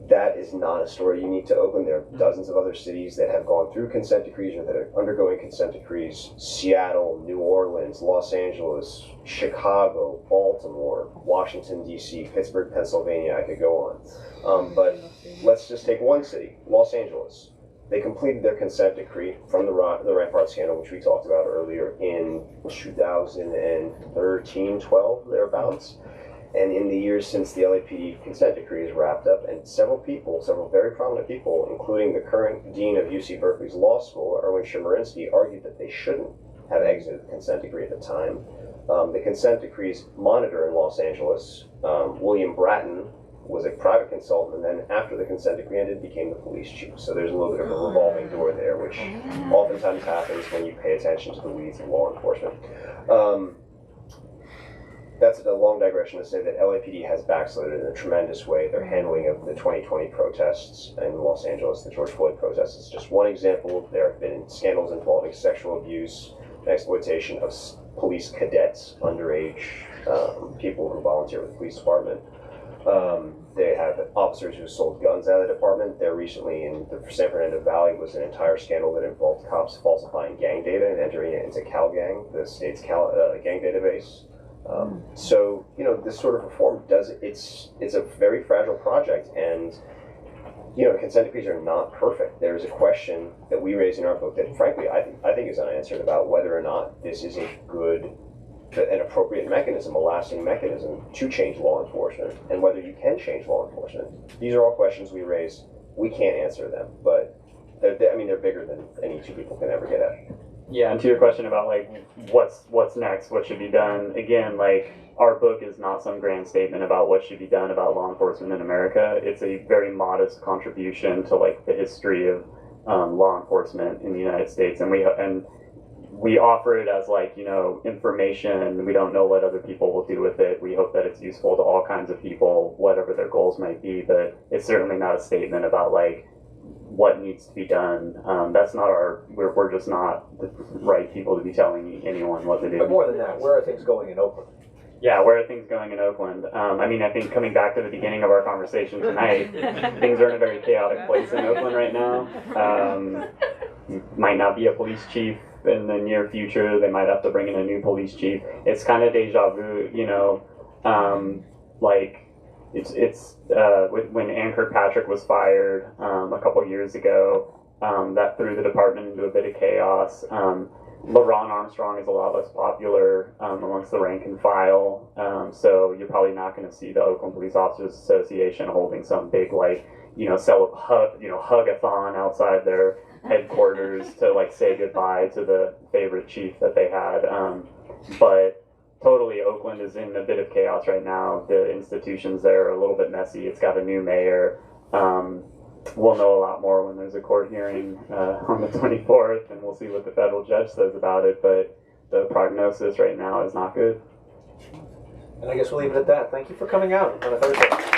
that is not a story unique to Oakland. There are dozens of other cities that have gone through consent decrees or that are undergoing consent decrees. Seattle, New Orleans, Los Angeles, Chicago, Baltimore, Washington, D.C., Pittsburgh, Pennsylvania. I could go on. But let's just take one city, Los Angeles. They completed their consent decree from the Rampart scandal, which we talked about earlier, in 2013, 12, thereabouts. And in the years since the LAPD consent decree is wrapped up, and several very prominent people, including the current dean of UC Berkeley's law school, Erwin Chemerinsky, argued that they shouldn't have exited the consent decree at the time. The consent decree's monitor in Los Angeles, William Bratton, was a private consultant, and then after the consent decree ended, became the police chief. So there's a little bit of a revolving door there, which oftentimes happens when you pay attention to the weeds of law enforcement. That's a long digression to say that LAPD has backslided in a tremendous way. Their handling of the 2020 protests in Los Angeles, the George Floyd protests, is just one example. There have been scandals involving sexual abuse and exploitation of police cadets, underage people who volunteer with the police department. They have officers who sold guns out of the department. There recently in the San Fernando Valley was an entire scandal that involved cops falsifying gang data and entering it into CalGang, the state's gang database. So, you know, this sort of reform it's a very fragile project, and, you know, consent decrees are not perfect. There is a question that we raise in our book that, frankly, I think is unanswered about whether or not this is a good, an appropriate mechanism, a lasting mechanism to change law enforcement, and whether you can change law enforcement. These are all questions we raise. We can't answer them, but they're bigger than any two people can ever get at. Yeah, and to your question about like what's next, what should be done, again, like our book is not some grand statement about what should be done about law enforcement in America. It's a very modest contribution to like the history of law enforcement in the United States, and we offer it as like, you know, information. We don't know what other people will do with it. We hope that it's useful to all kinds of people, whatever their goals might be, but it's certainly not a statement about like what needs to be done. That's not we're just not the right people to be telling anyone what to do. But more than that, where are things going in Oakland? Yeah, where are things going in Oakland? I mean, I think coming back to the beginning of our conversation tonight, things are in a very chaotic place in Oakland right now. Might not be a police chief in the near future. They might have to bring in a new police chief. It's kind of deja vu, you know, like when Ann Kirkpatrick was fired a couple years ago, that threw the department into a bit of chaos. LaRon Armstrong is a lot less popular amongst the rank and file, so you're probably not going to see the Oakland Police Officers Association holding some big, like, you know, hug-a-thon outside their headquarters to like say goodbye to the favorite chief that they had. But totally, Oakland is in a bit of chaos right now. The institutions there are a little bit messy. It's got a new mayor. We'll know a lot more when there's a court hearing on the 24th, and we'll see what the federal judge says about it. But the prognosis right now is not good. And I guess we'll leave it at that. Thank you for coming out on a Thursday.